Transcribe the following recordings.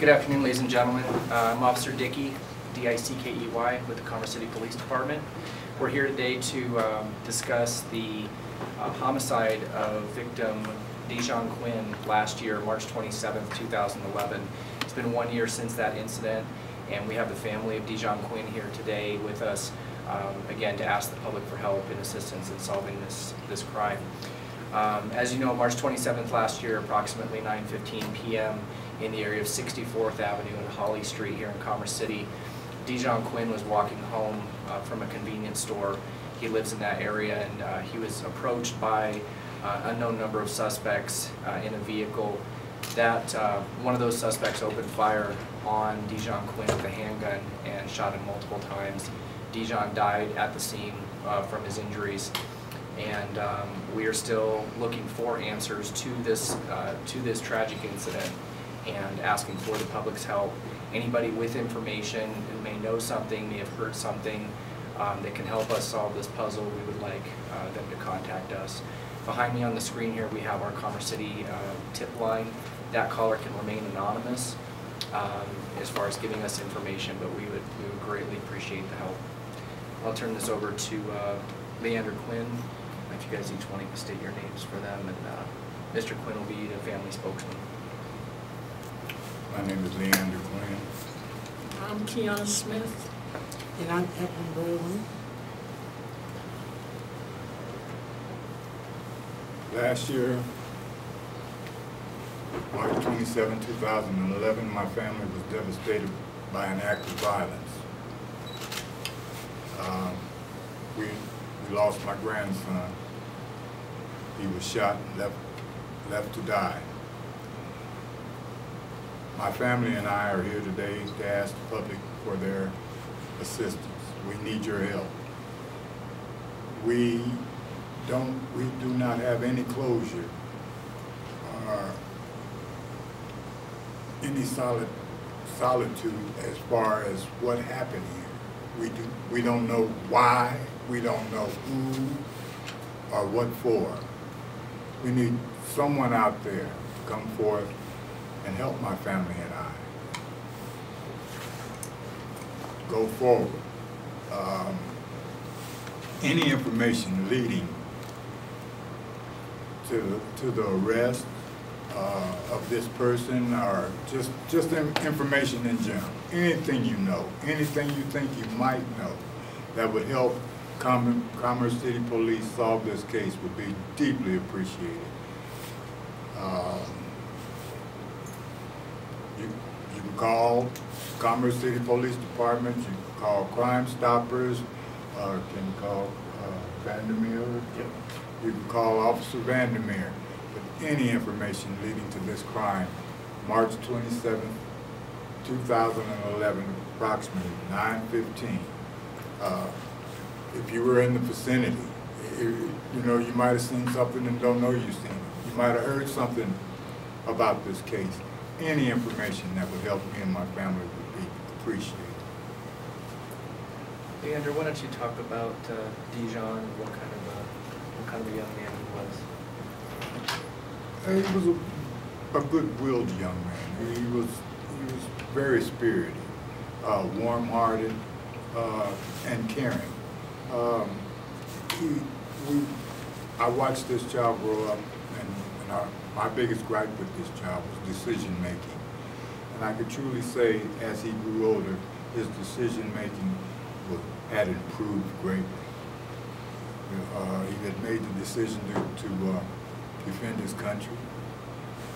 Good afternoon, ladies and gentlemen. I'm Officer Dickey, D-I-C-K-E-Y, with the Commerce City Police Department. We're here today to discuss the homicide of victim Dijoun Quinn last year, March 27th, 2011. It's been 1 year since that incident, and we have the family of Dijoun Quinn here today with us, again, to ask the public for help and assistance in solving this crime. As you know, March 27th last year, approximately 9:15 p.m., in the area of 64th Avenue and Holly Street here in Commerce City, Dijoun Quinn was walking home from a convenience store. He lives in that area, and he was approached by an unknown number of suspects in a vehicle. That one of those suspects opened fire on Dijoun Quinn with a handgun and shot him multiple times. Dijoun died at the scene from his injuries, and we are still looking for answers to this tragic incident and asking for the public's help. Anybody with information who may know something, may have heard something that can help us solve this puzzle, we would like them to contact us. Behind me on the screen here we have our Commerce City tip line. That caller can remain anonymous as far as giving us information, but we would greatly appreciate the help. I'll turn this over to Leander Quinn. If you guys each want to state your names for them, and Mr. Quinn will be the family spokesman. My name is Leander Quinn. I'm Kiana Smith. And I'm Evelyn Berlin. Last year, March 27, 2011, my family was devastated by an act of violence. We lost my grandson. He was shot and left to die. My family and I are here today to ask the public for their assistance. We need your help. We do not have any closure or any solitude as far as what happened here. We don't know why, we don't know who or what for. We need someone out there to come forth and help my family and I go forward. Any information leading to the arrest of this person, or just information in general, anything you know, anything you think you might know that would help Commerce City Police solve this case would be deeply appreciated. You can call Commerce City Police Department, you can call Crime Stoppers, can you call VanderMeer? Yep. You can call Officer VanderMeer with any information leading to this crime. March 27, 2011, approximately 9:15. If you were in the vicinity, you know, you might have seen something and don't know you've seen it. You might have heard something about this case. Any information that would help me and my family would be appreciated. Leander, why don't you talk about Dijoun and what kind of a young man he was? He was a good-willed young man. He was very spirited, warm-hearted, and caring. I watched this child grow up, and my biggest gripe with this child was decision-making. And I could truly say, as he grew older, his decision-making had improved greatly. He had made the decision to defend his country.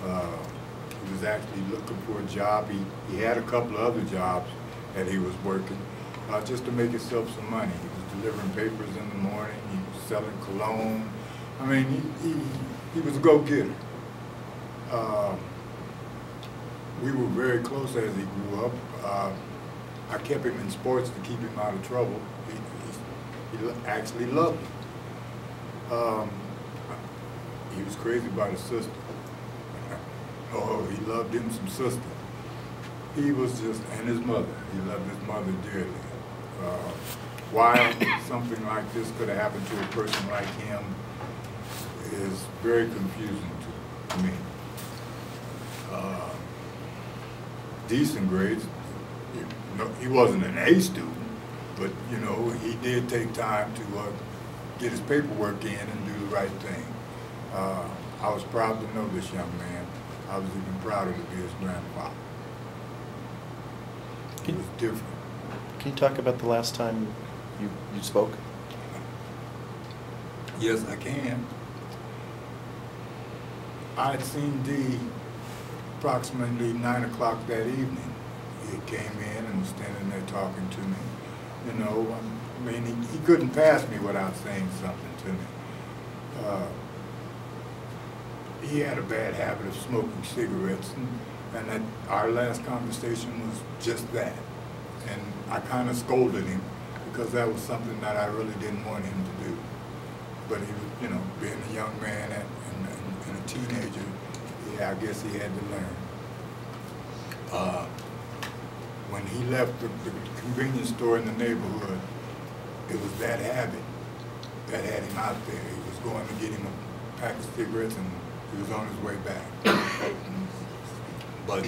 He was actually looking for a job. He had a couple of other jobs that he was working just to make himself some money. He was delivering papers in the morning. He was selling cologne. I mean, he was a go-getter. We were very close as he grew up. I kept him in sports to keep him out of trouble. He actually loved it. He was crazy about his sister. Oh, he loved him some sister. He was just, and his mother. He loved his mother dearly. Why something like this could have happened to a person like him is very confusing to me. decent grades. He wasn't an A student, but you know, he did take time to get his paperwork in and do the right thing. I was proud to know this young man. I was even prouder to be his grandfather. It was different. Can you talk about the last time you spoke? Yes, I can. I had seen Dee approximately 9 o'clock that evening. He came in and was standing there talking to me. You know, I mean, he couldn't pass me without saying something to me. He had a bad habit of smoking cigarettes, and that our last conversation was just that. And I kind of scolded him because that was something that I really didn't want him to do. But he was, you know, being a young man and a teenager, yeah, I guess he had to learn. When he left the convenience store in the neighborhood, it was that habit that had him out there. He was going to get him a pack of cigarettes and he was on his way back. But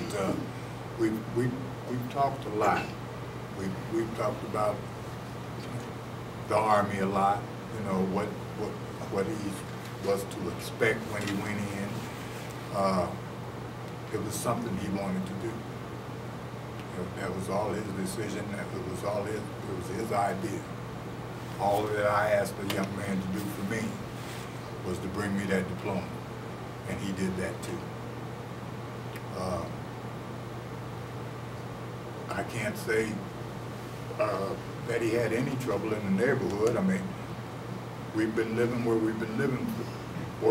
we've talked a lot. We've talked about the Army a lot, you know, what he was to expect when he went in. It was something he wanted to do. That was all his decision. It was his idea. All that I asked the young man to do for me was to bring me that diploma, and he did that too. I can't say that he had any trouble in the neighborhood. I mean, we've been living where we've been living for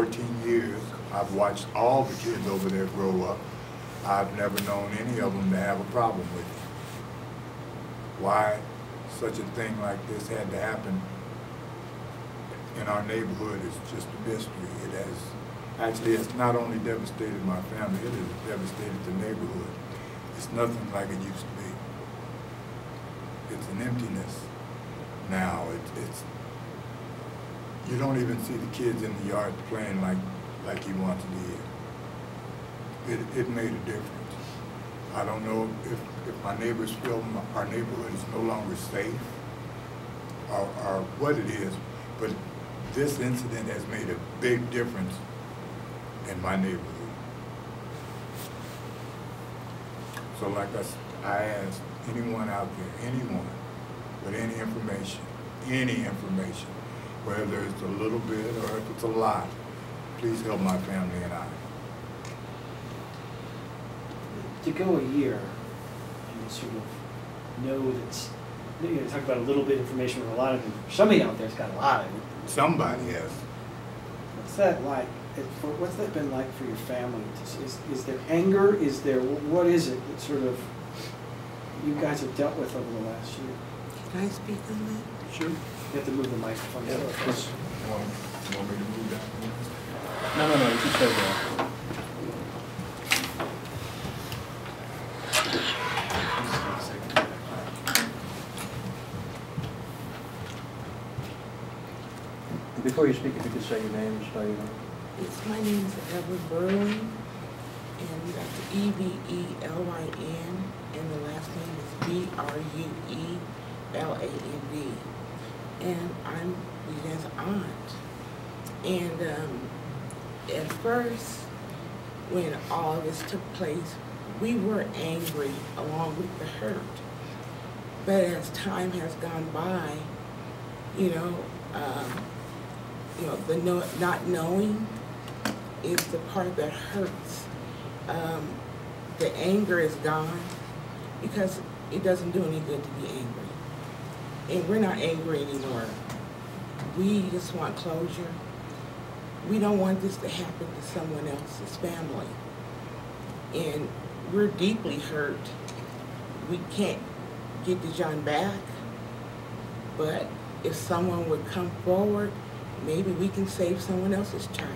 14 years. I've watched all the kids over there grow up. I've never known any of them to have a problem with it. Why such a thing like this had to happen in our neighborhood is just a mystery. It has, actually, it's not only devastated my family, it has devastated the neighborhood. It's nothing like it used to be. It's an emptiness now. It's you don't even see the kids in the yard playing like you once did. It made a difference. I don't know if my neighbors feel our neighborhood is no longer safe or what it is, but this incident has made a big difference in my neighborhood. So like I asked anyone out there, anyone with any information, whether it's a little bit or if it's a lot, please help my family and I. To go a year and sort of know that's, you know, talk about a little bit of information or a lot of information. Somebody out there's got a lot of it. Somebody has. What's that like? What's that been like for your family? Is there anger? Is there, what is it that sort of you guys have dealt with over the last year? Can I speak on that? Sure. You have to move the microphone. Yeah, of course. You want me to move that? No, you can stay there. Before you speak, if you could say your name and spell your name. My name is Evelyn Berlin, and that's E-V-E-L-Y-N, and the last name is B-R-U-E-L-A-N-D. And I'm Leanne's aunt. And at first, when all of this took place, we were angry along with the hurt. But as time has gone by, the not knowing is the part that hurts. The anger is gone because it doesn't do any good to be angry. And we're not angry anymore. We just want closure. We don't want this to happen to someone else's family. And we're deeply hurt. We can't get Dijoun back, but if someone would come forward, maybe we can save someone else's child.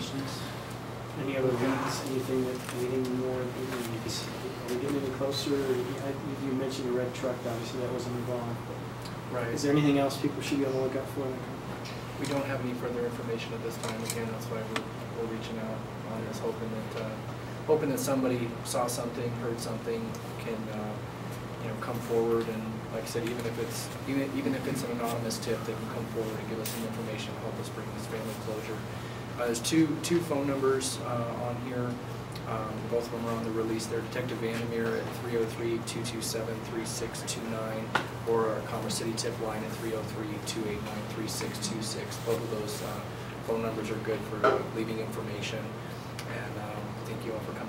questions? Any other events, anything more? Are we getting any closer? You mentioned the red truck, obviously that wasn't involved. Right. Is there anything else people should be on the lookout for? We don't have any further information at this time. Again, that's why we're reaching out on this, hoping that somebody saw something, heard something, can come forward, and like I said, even if it's an anonymous tip, they can come forward and give us some information to help us bring this family closure. There's two phone numbers on here. Both of them are on the release. They're Detective VanderMeer at 303-227-3629, or our Commerce City tip line at 303-289-3626. Both of those phone numbers are good for leaving information. And thank you all for coming.